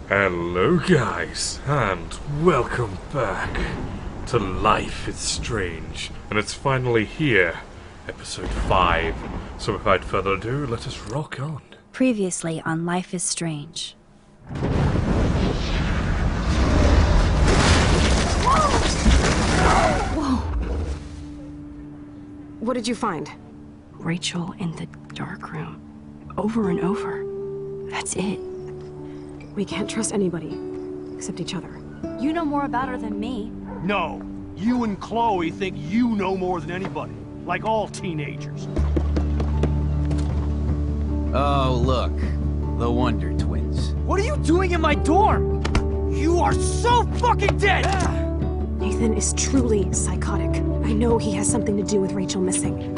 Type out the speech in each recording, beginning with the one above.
Hello guys, and welcome back to Life is Strange, and it's finally here, episode 5. So without further ado, let us rock on. Previously on Life is Strange. Whoa! What did you find? Rachel in the dark room. Over and over. That's it. We can't trust anybody, except each other. You know more about her than me. No, you and Chloe think you know more than anybody, like all teenagers. Oh, look. The Wonder Twins. What are you doing in my dorm? You are so fucking dead! Nathan is truly psychotic. I know he has something to do with Rachel missing.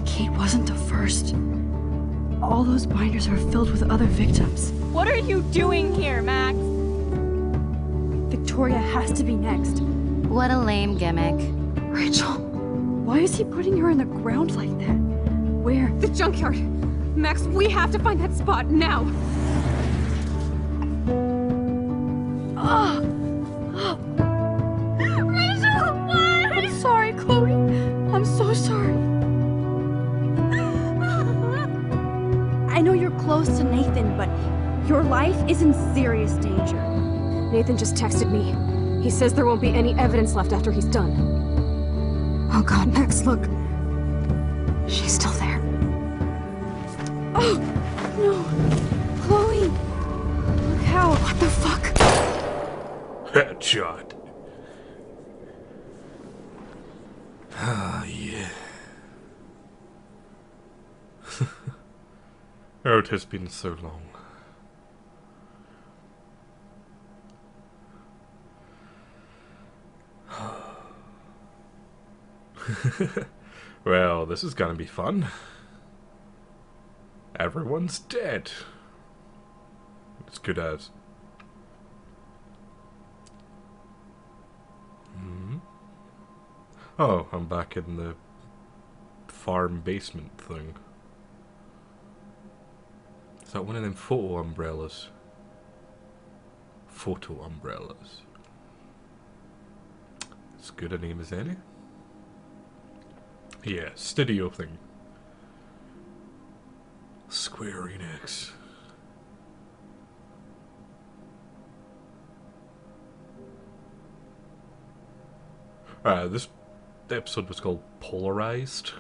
Kate wasn't the first. All those binders are filled with other victims. What are you doing here, Max? Victoria has to be next. What a lame gimmick. Rachel, why is he putting her in the ground like that? Where? The junkyard! Max, we have to find that spot now! Rachel, why? I'm sorry, Chloe. I'm so sorry. I know you're close to Nathan, but your life is in serious danger. Nathan just texted me. He says there won't be any evidence left after he's done. Oh god, Max, look. She's still there. Oh, no. Chloe. Look how. What the fuck? Headshot. Ah, yeah. Oh, it has been so long. Well, this is gonna be fun. Everyone's dead. As good as. Oh, I'm back in the farm basement thing. Is that one of them photo umbrellas? Photo umbrellas. As good a name as any. Yeah, studio thing. Square Enix. This episode was called Polarized.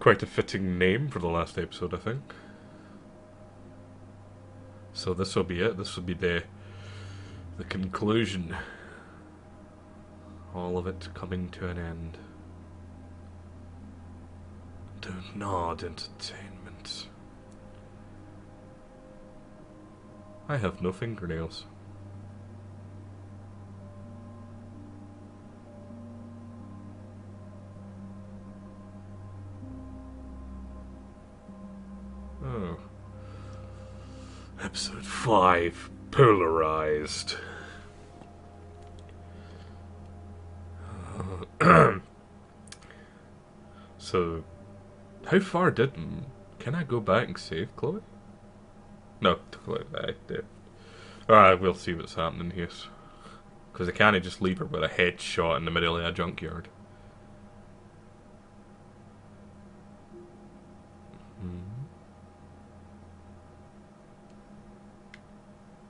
Quite a fitting name for the last episode, I think. So this will be it. This will be the conclusion. All of it coming to an end. Do not entertainment. I have no fingernails. Oh. Episode 5, Polarized. So, how far did... Can I go back and save Chloe? No, Chloe, I did. Alright, we'll see what's happening here. Because I can't just leave her with a headshot in the middle of a junkyard.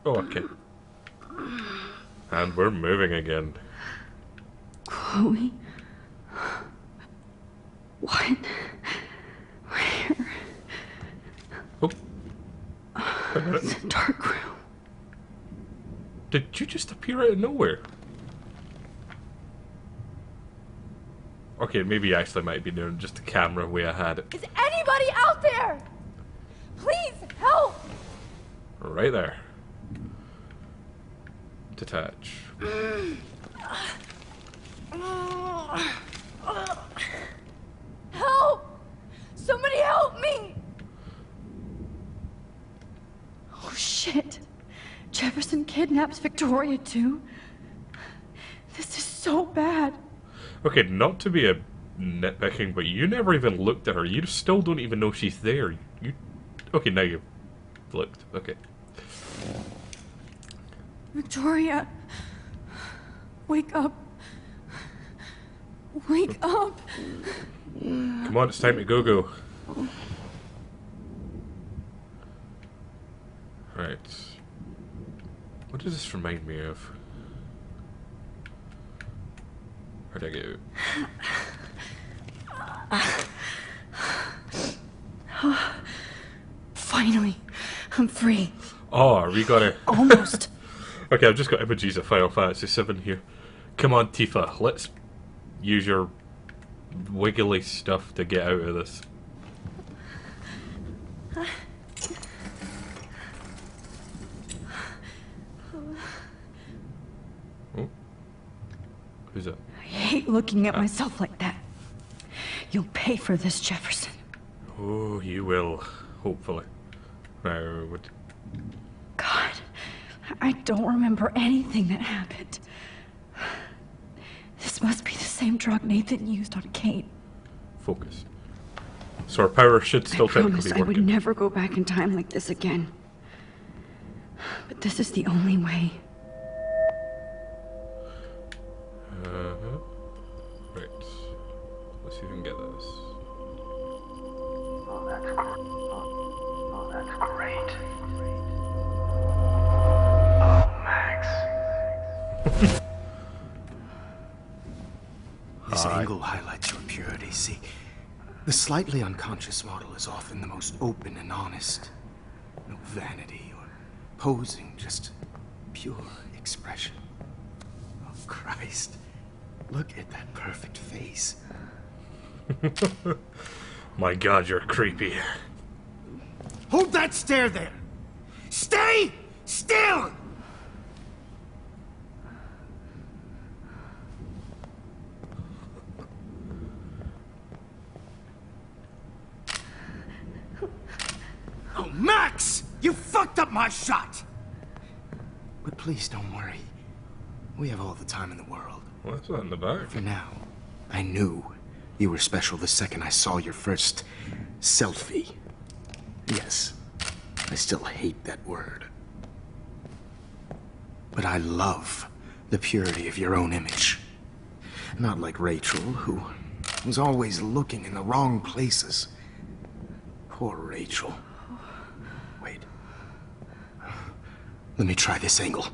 Oh, okay. And we're moving again. Chloe? What? Where? Oh. It's a dark room. Did you just appear out of nowhere? Okay, maybe I actually might be doing just the camera way I had it. Is anybody out there? Please help! Right there. Detach. Help! Somebody help me! Oh shit. Jefferson kidnaps Victoria too? This is so bad. Okay, not to be a nitpicking, but you never even looked at her. You still don't even know she's there. You... Okay, now you've looked. Okay. Victoria, wake up. Wake up. Come on, it's time to go. Right. What does this remind me of? Where'd I go? Finally, I'm free. Oh, we got it. Almost. Okay, I've just got images of Final Fantasy 7 here. Come on, Tifa, let's use your wiggly stuff to get out of this. Oh. Who's that? I hate looking at myself like that. You'll pay for this, Jefferson. Oh, you will. Hopefully. Now, what? God, I don't remember anything that happened. This must be the same drug Nathan used on Kate. Focus. So our power should still I promised technically I would work. never go back in time like this again. But this is the only way. Right. Let's see if we can get this. Oh, that's great. Oh, Max. This angle highlights your purity. See, the slightly unconscious model is often the most open and honest. No vanity or posing, just pure expression. Oh, Christ. Look at that perfect face. My God, you're creepy. Hold that stare there! Stay still! Oh, Max! You fucked up my shot! But please don't worry. We have all the time in the world. What's that in the back? For now, I knew you were special the second I saw your first selfie. Yes, I still hate that word. But I love the purity of your own image. Not like Rachel, who was always looking in the wrong places. Poor Rachel. Wait. Let me try this angle.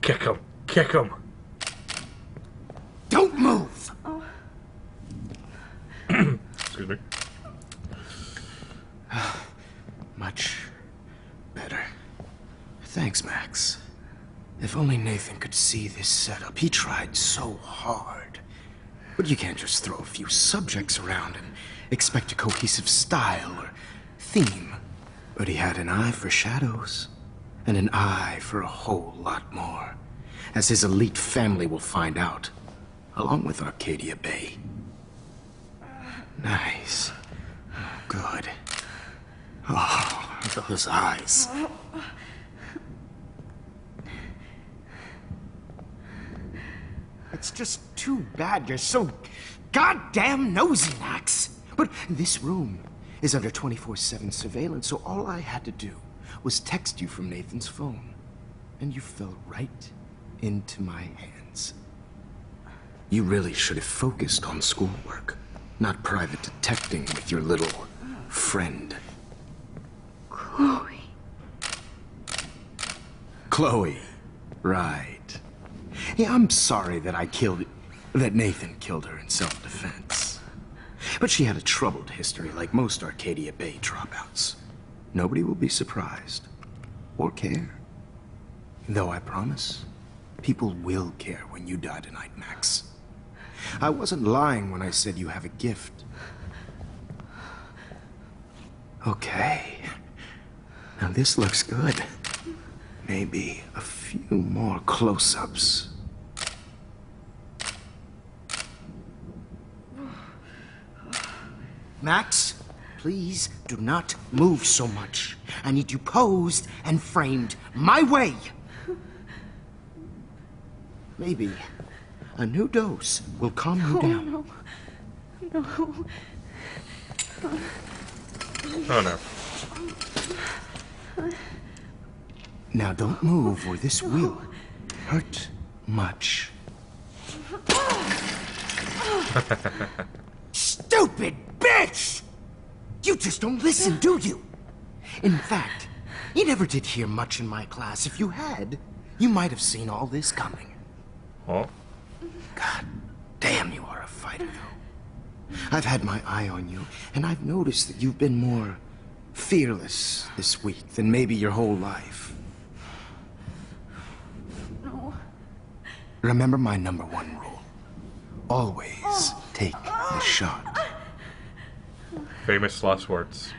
Kick him! Kick him! Don't move! Excuse me. Much better. Thanks, Max. If only Nathan could see this setup. He tried so hard. But you can't just throw a few subjects around and expect a cohesive style or theme. But he had an eye for shadows, and an eye for a whole lot more, as his elite family will find out, along with Arcadia Bay. Nice. Good. Oh, those eyes. It's just too bad you're so goddamn nosy, Max. But this room is under 24/7 surveillance, so all I had to do was text you from Nathan's phone. And you fell right into my hands. You really should have focused on schoolwork, not private detecting with your little friend. Chloe. Chloe. Right. Yeah, I'm sorry that Nathan killed her in self-defense. But she had a troubled history like most Arcadia Bay dropouts. Nobody will be surprised. Or care. Though I promise, people will care when you die tonight, Max. I wasn't lying when I said you have a gift. Okay. Now this looks good. Maybe a few more close-ups. Max, please do not move so much. I need you posed and framed my way. Maybe a new dose will calm you down. No. No. Oh no. Now don't move or this will hurt much. Stupid bitch! You just don't listen, do you? In fact, you never did hear much in my class. If you had, you might have seen all this coming. Oh. God damn, you are a fighter, though. I've had my eye on you, and I've noticed that you've been more fearless this week than maybe your whole life. No. Remember my #1 rule. Always take the shot. Famous last words.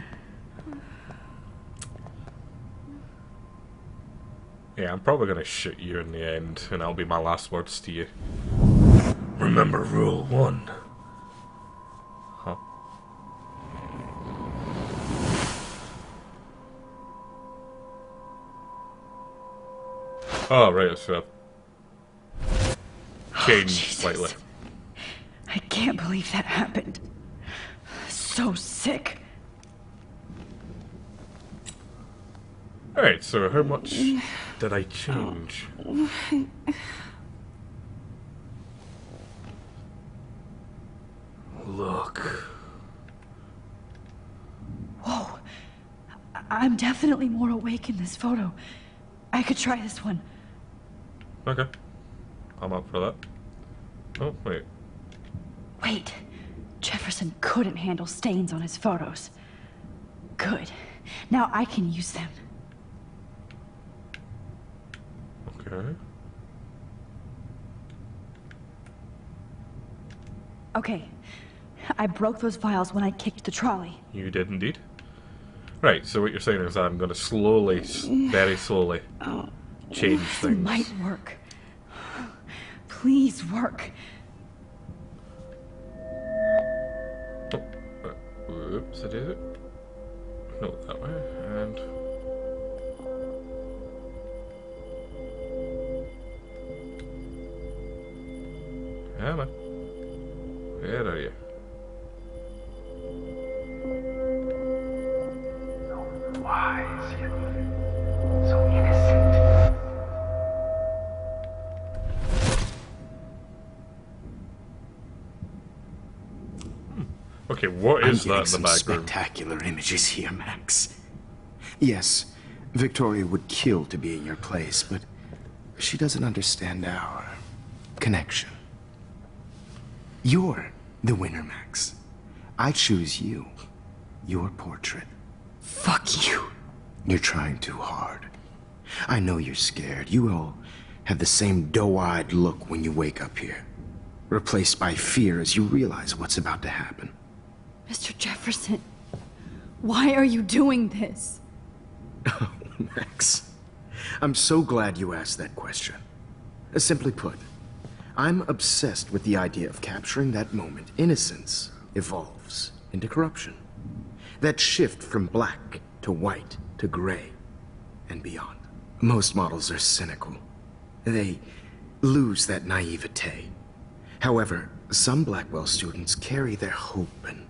Yeah, I'm probably gonna shoot you in the end, and that'll be my last words to you. Remember rule 1. Huh? Oh, right, so changed slightly. I can't believe that happened. So sick. Alright, so how much did I change? Look. Whoa. I'm definitely more awake in this photo. I could try this one. Okay. I'm up for that. Oh, wait. Wait. Jefferson couldn't handle stains on his photos. Good. Now I can use them. Okay. Okay. I broke those files when I kicked the trolley. You did indeed. Right, so what you're saying is I'm going to slowly, very slowly, change It things. might work. Please work. Oh, oops, I did it. No, that way, and... Yeah, man. Where are you? So wise, yet so innocent. Okay, what is I'm that in getting the some background? spectacular images here, Max. Yes, Victoria would kill to be in your place, but she doesn't understand our connection. You're the winner, Max. I choose you. Your portrait. Fuck you. You're trying too hard. I know you're scared. You all have the same doe-eyed look when you wake up here, replaced by fear as you realize what's about to happen. Mr. Jefferson, why are you doing this? Oh, Max. I'm so glad you asked that question. Simply put, I'm obsessed with the idea of capturing that moment innocence evolves into corruption. That shift from black to white to gray and beyond. Most models are cynical. They lose that naivete. However, some Blackwell students carry their hope and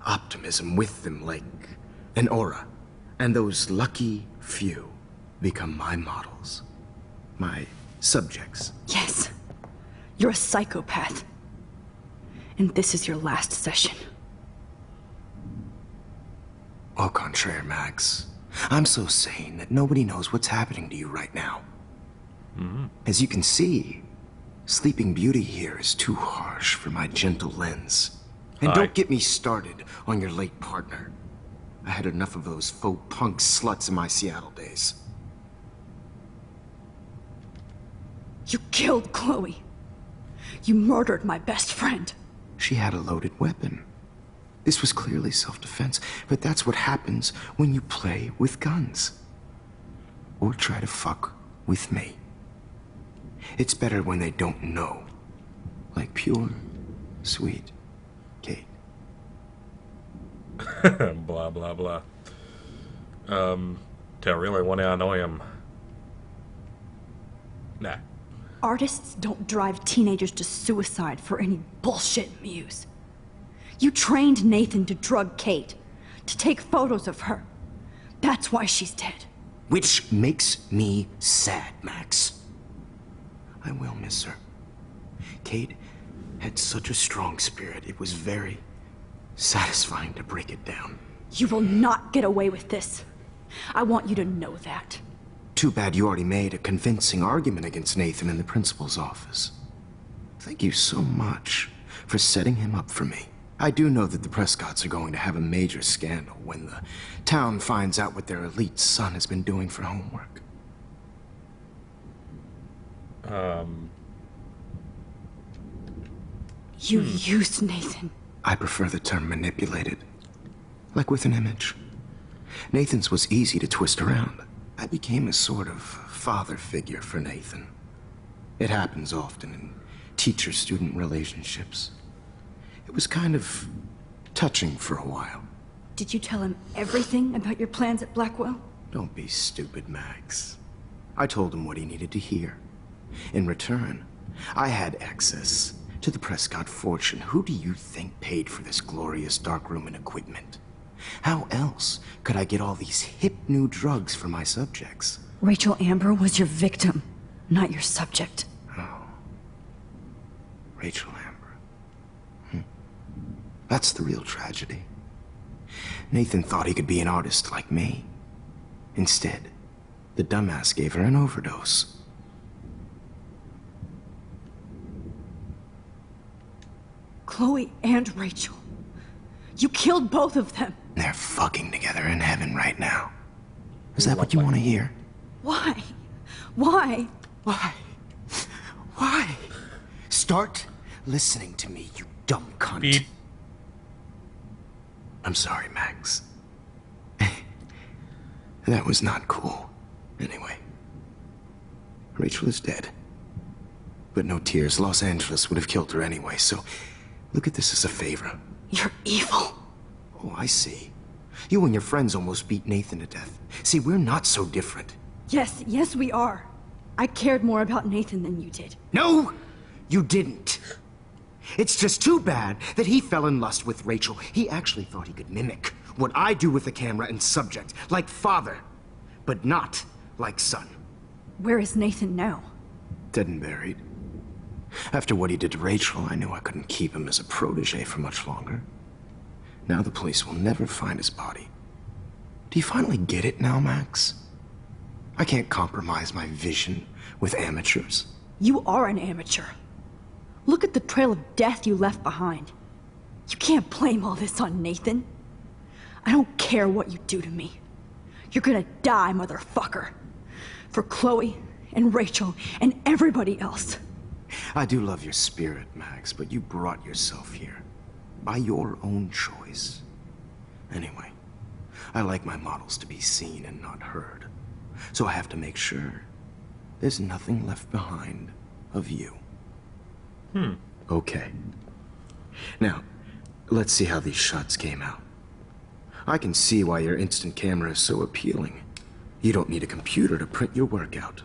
optimism with them like an aura. And those lucky few become my models. My subjects. Yes. You're a psychopath. And this is your last session. Au contraire, Max. I'm so sane that nobody knows what's happening to you right now. As you can see, Sleeping Beauty here is too harsh for my gentle lens. And Hi. don't get me started on your late partner. I had enough of those faux punk sluts in my Seattle days. You killed Chloe. You murdered my best friend. She had a loaded weapon. This was clearly self-defense, but that's what happens when you play with guns. Or try to fuck with me. It's better when they don't know. Like pure, sweet Kate. Blah, blah, blah. Do I really want to annoy him? Nah. Artists don't drive teenagers to suicide for any bullshit muse. You trained Nathan to drug Kate, to take photos of her. That's why she's dead. which makes me sad, Max. I will miss her. Kate had such a strong spirit, it was very satisfying to break it down. You will not get away with this. I want you to know that. Too bad you already made a convincing argument against Nathan in the principal's office. Thank you so much for setting him up for me. I do know that the Prescotts are going to have a major scandal when the town finds out what their elite son has been doing for homework. You used Nathan. I prefer the term manipulated. Like with an image. Nathan's was easy to twist around. I became a sort of father figure for Nathan. It happens often in teacher-student relationships. It was kind of touching for a while. Did you tell him everything about your plans at Blackwell? Don't be stupid, Max. I told him what he needed to hear. In return, I had access to the Prescott fortune. Who do you think paid for this glorious darkroom and equipment? How else could I get all these hip new drugs for my subjects? Rachel Amber was your victim, not your subject. Oh. Rachel Amber. That's the real tragedy. Nathan thought he could be an artist like me. Instead, the dumbass gave her an overdose. Chloe and Rachel. You killed both of them. They're fucking together in heaven right now. Is that what you want to hear? Why? Why? Why? Why? Start listening to me, you dumb cunt. Beep. I'm sorry, Max. That was not cool. Anyway, Rachel is dead. But no tears. Los Angeles would have killed her anyway, so look at this as a favor. You're evil. Oh, I see. You and your friends almost beat Nathan to death. See, we're not so different. Yes, we are. I cared more about Nathan than you did. No, you didn't. It's just too bad that he fell in lust with Rachel. He actually thought he could mimic what I do with the camera and subject, like father, but not like son. Where is Nathan now? Dead and buried. After what he did to Rachel, I knew I couldn't keep him as a protege for much longer. Now the police will never find his body. Do you finally get it now, Max? I can't compromise my vision with amateurs. You are an amateur. Look at the trail of death you left behind. You can't blame all this on Nathan. I don't care what you do to me. You're gonna die, motherfucker. For Chloe and Rachel and everybody else. I do love your spirit, Max, but you brought yourself here. By your own choice. Anyway, I like my models to be seen and not heard. So I have to make sure there's nothing left behind of you. Okay. Now, let's see how these shots came out. I can see why your instant camera is so appealing. You don't need a computer to print your work out.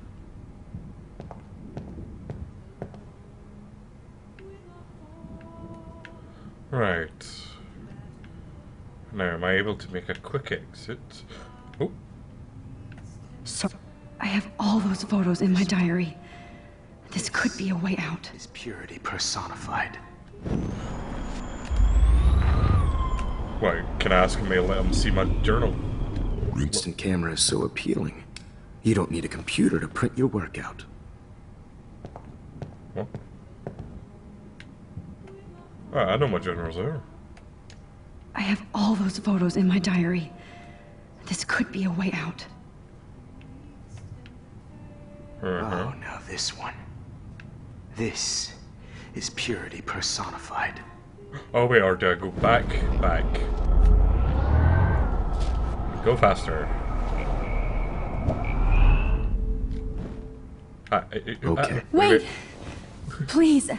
Right. Now, am I able to make a quick exit? Oh. So, I have all those photos in my diary. This could be a way out. Is purity personified. Wait, can I ask him to let him see my journal? Instant camera is so appealing. You don't need a computer to print your work out. What? I know my journal's there. I have all those photos in my diary. This could be a way out. Oh, now this one. This is purity personified. Oh wait, or do I go back? Back. Go faster. Okay. Wait! Please,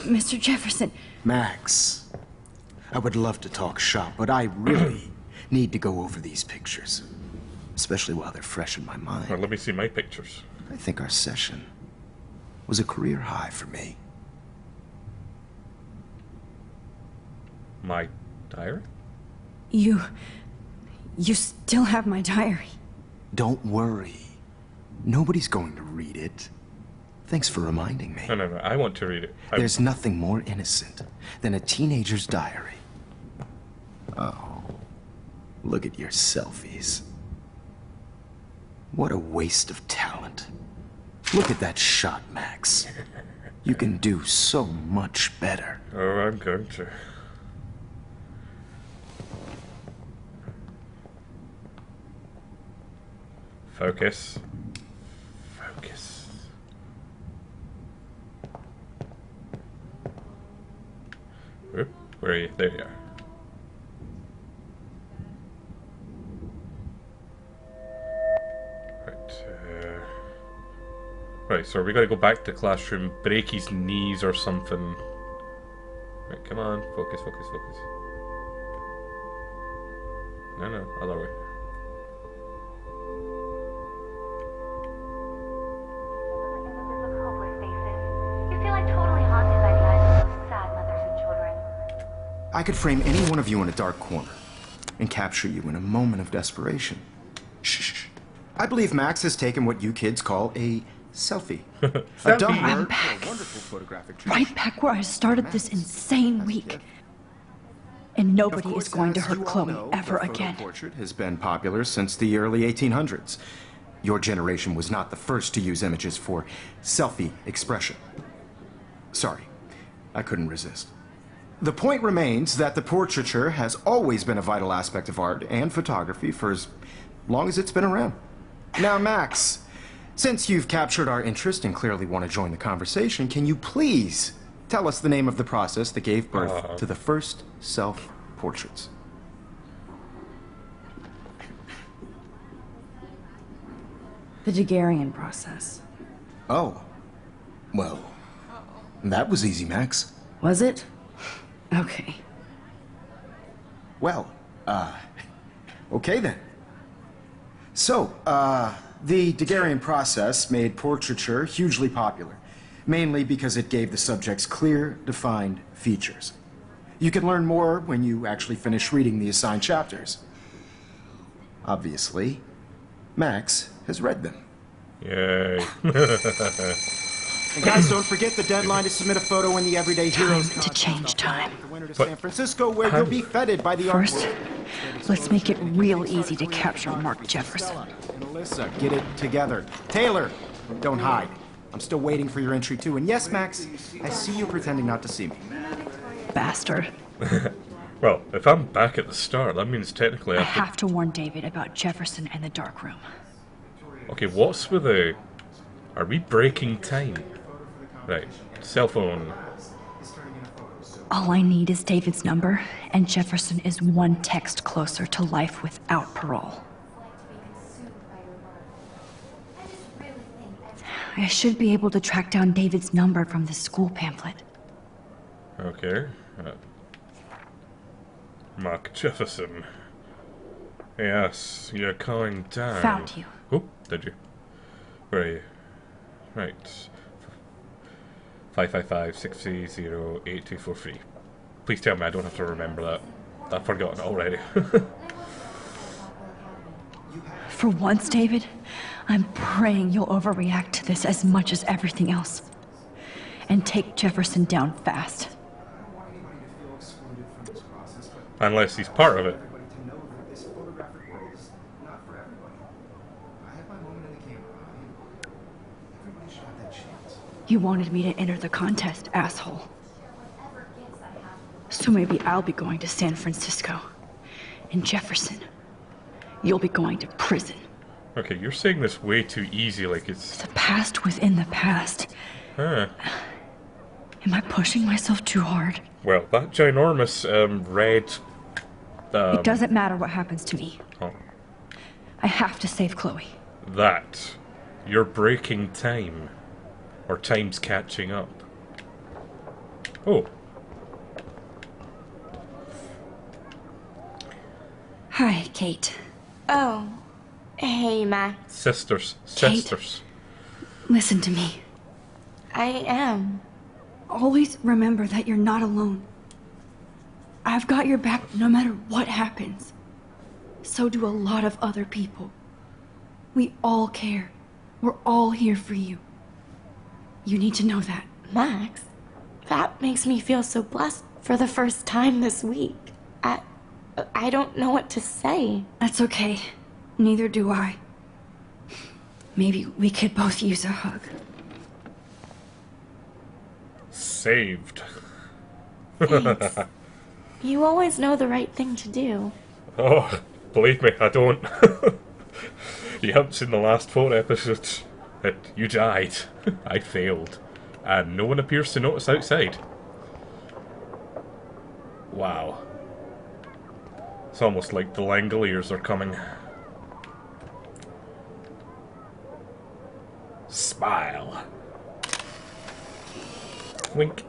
Mr. Jefferson. Max, I would love to talk shop, but I really need to go over these pictures. Especially while they're fresh in my mind. Well, let me see my pictures. I think our session was a career high for me. My diary? You still have my diary. Don't worry. Nobody's going to read it. Thanks for reminding me. No, no, no. I want to read it. There's nothing more innocent than a teenager's diary. Oh, look at your selfies. What a waste of talent. Look at that shot, Max. You can do so much better. Oh, I'm going to. Focus. Focus. Whoop, where are you? There you are. Right, so we gotta go back to the classroom, break his knees or something. Right, come on, focus, focus, focus. No, no, other way. You feel like totally haunted by the eyes of those sad mothers and children. I could frame any one of you in a dark corner and capture you in a moment of desperation. Shh. I believe Max has taken what you kids call a selfie. A dumb I'm word back. for a wonderful photographic treat. Right back where I started this insane week. And Of nobody course, is going to as hurt you all Chloe know, ever the photo again. portrait has been popular since the early 1800s. Your generation was not the first to use images for selfie expression. Sorry, I couldn't resist. The point remains that the portraiture has always been a vital aspect of art and photography for as long as it's been around. Now, Max, since you've captured our interest and clearly want to join the conversation, can you please tell us the name of the process that gave birth to the first self-portraits? The Daguerrean process. Oh. Well, that was easy, Max. Was it? Okay. Well, okay then. So, the Daguerrean process made portraiture hugely popular, mainly because it gave the subjects clear, defined features. You can learn more when you actually finish reading the assigned chapters. Obviously, Max has read them. Yay. And guys, don't forget the deadline to submit a photo in the Everyday Heroes To change time. the winter to San Francisco, where you'll be feted by the art First, world. let's make it real easy to capture Mark Jefferson. And Alyssa, get it together. Taylor, don't hide. I'm still waiting for your entry too. And yes, Max, I see you pretending not to see me. Bastard. Well, if I'm back at the start, that means technically I I have have to warn David about Jefferson and the dark room. to... Okay, what's with the... Are we breaking time? Right, cell phone. All I need is David's number, and Jefferson is one text closer to life without parole. I should be able to track down David's number from the school pamphlet. Okay. Mark Jefferson. Yes, you're calling down. Found you. Oh, did you? Where are you? Right. 555-630-8243. Please tell me I don't have to remember that. I've forgotten it already. For once, David, I'm praying you'll overreact to this as much as everything else. And take Jefferson down fast. Unless he's part of it. You wanted me to enter the contest, asshole. So maybe I'll be going to San Francisco. And Jefferson, you'll be going to prison. Okay, you're saying this way too easy, like it's... The past within the past. Huh. Am I pushing myself too hard? Well, that ginormous, red... It doesn't matter what happens to me. Oh, I have to save Chloe. that. You're breaking time. Or time's catching up. Oh. Hi, Kate. Oh. Hey, Max. Sisters. Kate. Sisters. Listen to me. I am. Always remember that you're not alone. I've got your back no matter what happens. So do a lot of other people. We all care. We're all here for you. You need to know that. Max, that makes me feel so blessed for the first time this week. I don't know what to say. That's okay. Neither do I. Maybe we could both use a hug. Saved. Thanks. You always know the right thing to do. Oh, believe me, I don't. You haven't seen the last 4 episodes. You died. I failed. And no one appears to notice outside. Wow. It's almost like the Langoliers are coming. Smile. Wink.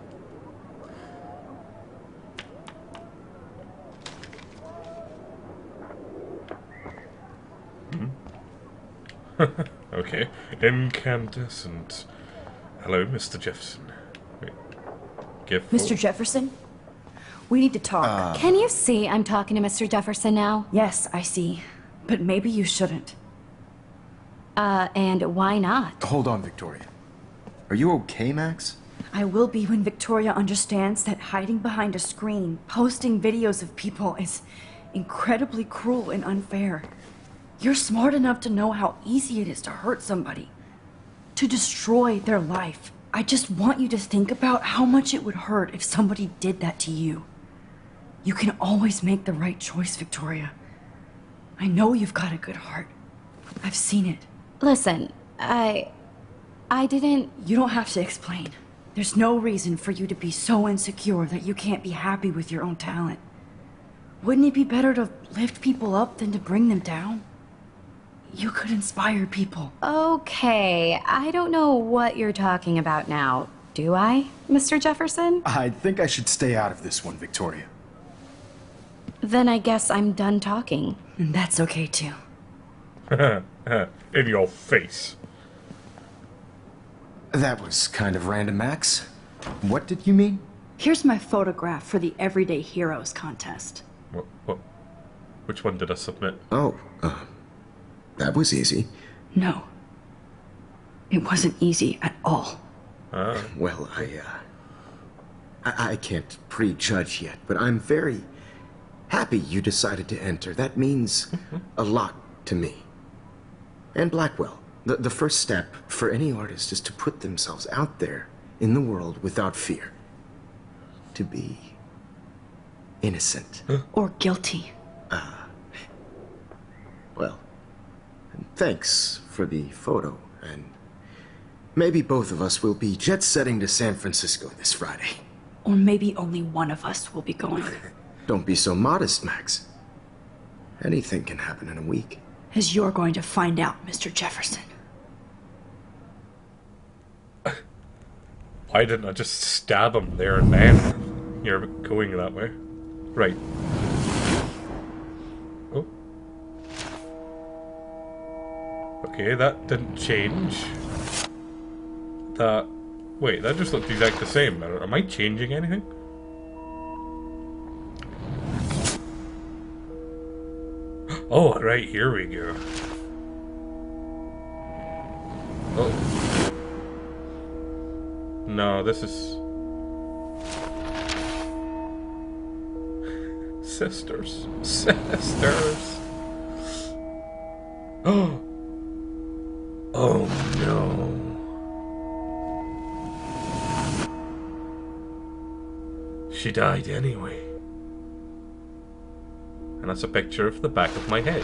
Okay. Incandescent. Hello, Mr. Jefferson. Wait. Mr. Jefferson? We need to talk. Can you see I'm talking to Mr. Jefferson now? Yes, I see. But maybe you shouldn't. And why not? Hold on, Victoria. Are you okay, Max? I will be when Victoria understands that hiding behind a screen, posting videos of people is incredibly cruel and unfair. You're smart enough to know how easy it is to hurt somebody, to destroy their life. I just want you to think about how much it would hurt if somebody did that to you. You can always make the right choice, Victoria. I know you've got a good heart. I've seen it. Listen, I didn't... You don't have to explain. There's no reason for you to be so insecure that you can't be happy with your own talent. Wouldn't it be better to lift people up than to bring them down? You could inspire people. Okay, I don't know what you're talking about now. Do I, Mr. Jefferson? I think I should stay out of this one, Victoria. Then I guess I'm done talking. That's okay too. In your face. That was kind of random, Max. What did you mean? Here's my photograph for the Everyday Heroes contest. What? Which one did I submit? Oh, that was easy. No. It wasn't easy at all. Well, I can't prejudge yet, but I'm very happy you decided to enter. That means a lot to me. And Blackwell. The first step for any artist is to put themselves out there in the world without fear. To be innocent. Or guilty. Well, thanks for the photo, and maybe both of us will be jet-setting to San Francisco this Friday. Or maybe only one of us will be going. Don't be so modest, Max. Anything can happen in a week. As you're going to find out, Mr. Jefferson. Why didn't I just stab him there and then? You're going that way. Right. Oh. Okay, that didn't change. That... Wait, that just looked exactly the same. Am I changing anything? Oh, right, here we go. Oh. No, this is... Sisters. Sisters. Oh. Oh no. She died anyway. And that's a picture of the back of my head.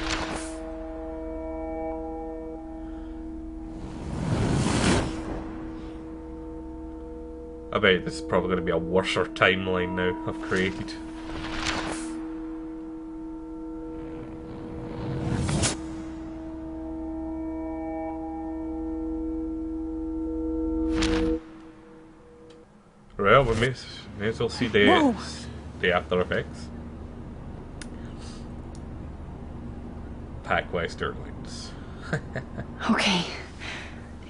I bet this is probably going to be a worser timeline now I've created. Well, we may as well see the after effects. Pack West Airlines. Okay.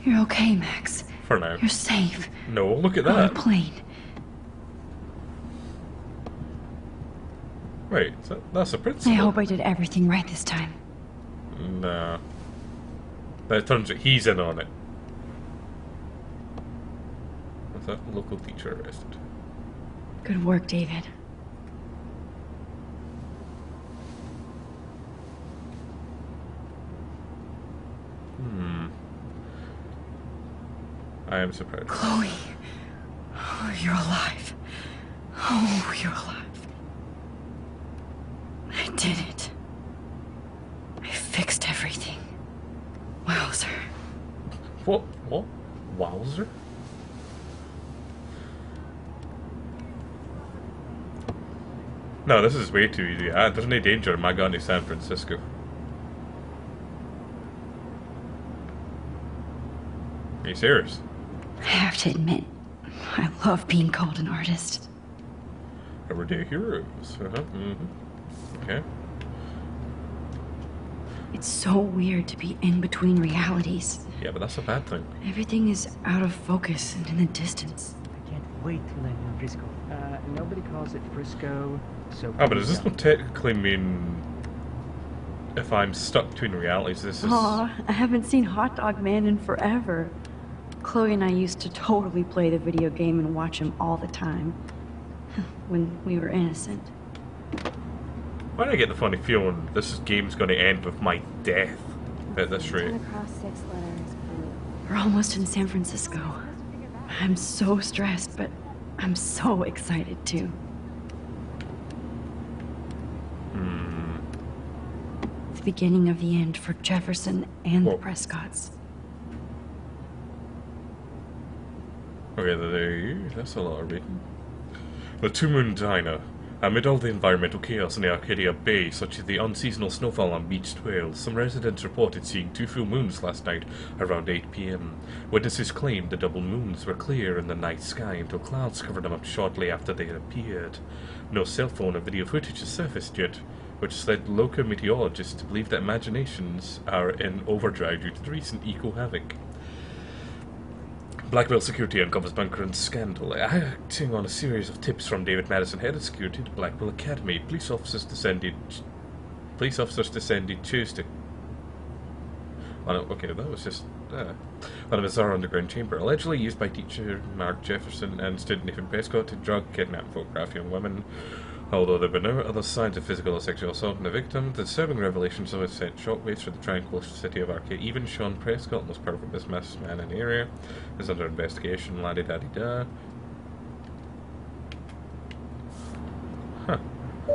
You're okay, Max. For now. You're safe. No, look at On a that. plane. Wait, that's a principal. I hope I did everything right this time. Nah. But it turns out he's in on it. What's that? Local teacher arrested. Good work, David. I am surprised. Chloe. Oh, you're alive. Oh, you're alive. I did it. I fixed everything. Wowzer. What? What? Wowzer? No, this is way too easy. There's no danger in my going to San Francisco. Are you serious? I have to admit, I love being called an artist. Everyday heroes. Okay. It's so weird to be in between realities. Yeah, but that's a bad thing. Everything is out of focus and in the distance. I can't wait to land in Frisco. Nobody calls it Frisco, so... Oh, but does this not technically mean if I'm stuck between realities, this is... Aw, I haven't seen Hot Dog Man in forever. Chloe and I used to totally play the video game and watch him all the time. When we were innocent. Why do I get the funny feeling this game's going to end with my death at this rate? Across 6 letters. We're almost in San Francisco. I'm so stressed, but I'm so excited too. The beginning of the end for Jefferson and the Prescotts. Okay, that's a lot of reading. The Two Moon Diner. Amid all the environmental chaos in the Arcadia Bay, such as the unseasonal snowfall on beached whales, some residents reported seeing 2 full moons last night around 8 p.m. Witnesses claimed the double moons were clear in the night sky until clouds covered them up shortly after they appeared. No cell phone or video footage has surfaced yet, which has led local meteorologists to believe that imaginations are in overdrive due to the recent eco-havoc. Blackwell Security uncovers bunker and scandal. Acting on a series of tips from David Madison, head of security at Blackwell Academy, police officers descended Tuesday. Oh no, okay, that was just on a bizarre underground chamber, allegedly used by teacher Mark Jefferson and student Nathan Prescott to drug, kidnap, and photograph young women. Although there were no other signs of physical or sexual assault in the victim, the disturbing revelations have sent shockwaves through the tranquil city of Arcadia. Even Sean Prescott, most powerful businessman in the area, is under investigation. La-di-da-di-da. Huh.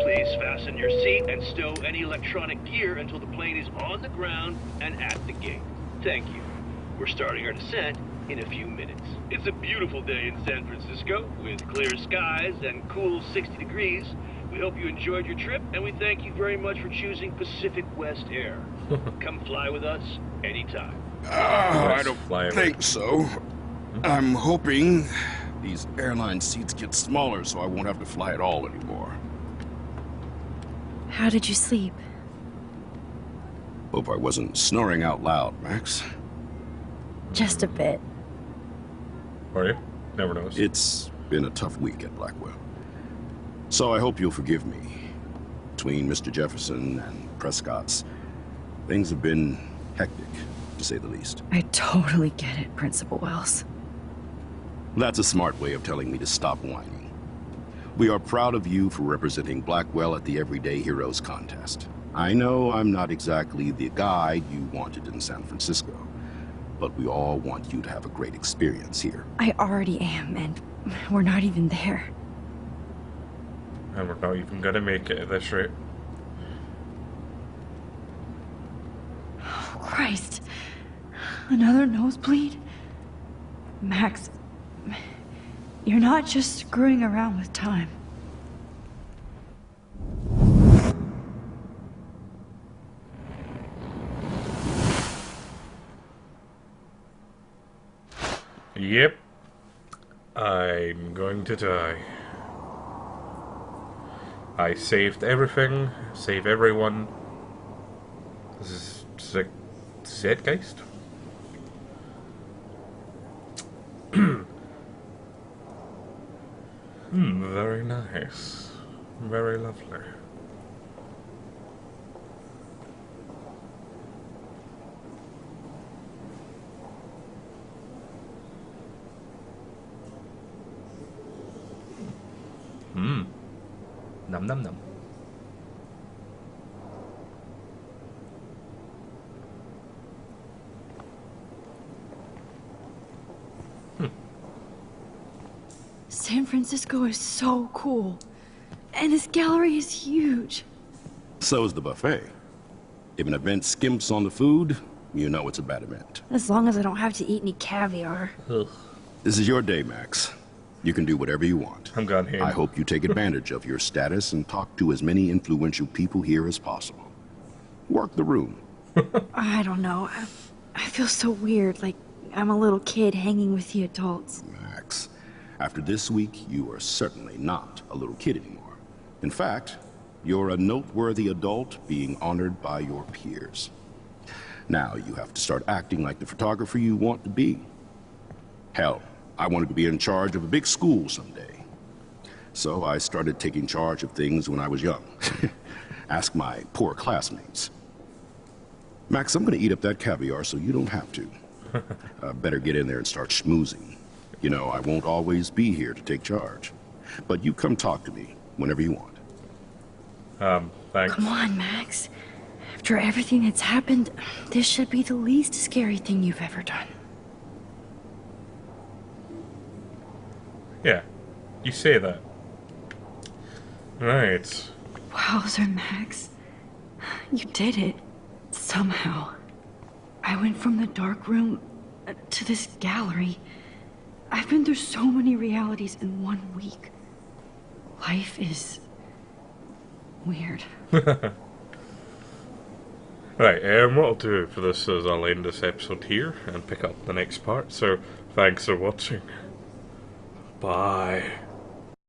Please fasten your seat and stow any electronic gear until the plane is on the ground and at the gate. Thank you. We're starting our descent in a few minutes. It's a beautiful day in San Francisco with clear skies and cool 60 degrees. We hope you enjoyed your trip, and we thank you very much for choosing Pacific West Air. Come fly with us anytime. I don't think so. I'm hoping these airline seats get smaller so I won't have to fly at all anymore. How did you sleep? Hope I wasn't snoring out loud, Max. Just a bit. Are you? Never knows. It's been a tough week at Blackwell. So I hope you'll forgive me. Between Mr. Jefferson and Prescott's, things have been hectic, to say the least. I totally get it, Principal Wells. That's a smart way of telling me to stop whining. We are proud of you for representing Blackwell at the Everyday Heroes contest. I know I'm not exactly the guide you wanted in San Francisco, but we all want you to have a great experience here. I already am, and we're not even there. And we're not even gonna make it at this rate. Oh, Christ. Another nosebleed? Max, you're not just screwing around with time. Yep. I'm going to die. I saved everything, save everyone. This is Zeitgeist? Very nice. Very lovely. Num num num. San Francisco is so cool. And this gallery is huge. So is the buffet. If an event skimps on the food, you know it's a bad event. As long as I don't have to eat any caviar. Ugh. This is your day, Max. You can do whatever you want. I'm gone here. I hope you take advantage of your status and talk to as many influential people here as possible. Work the room. I don't know. I feel so weird, like I'm a little kid hanging with the adults. Max, after this week, you are certainly not a little kid anymore. In fact, you're a noteworthy adult being honored by your peers. Now you have to start acting like the photographer you want to be. Hell, I wanted to be in charge of a big school someday. So I started taking charge of things when I was young. Ask my poor classmates. Max, I'm gonna eat up that caviar so you don't have to. Better get in there and start schmoozing. You know, I won't always be here to take charge. But you come talk to me whenever you want. Thanks. Come on, Max. After everything that's happened, this should be the least scary thing you've ever done. Yeah, you say that. Right. Wowzer, Max. You did it. Somehow. I went from the dark room to this gallery. I've been through so many realities in 1 week. Life is weird. Right, what I'll do for this is I'll end this episode here and pick up the next part. So, thanks for watching. Bye.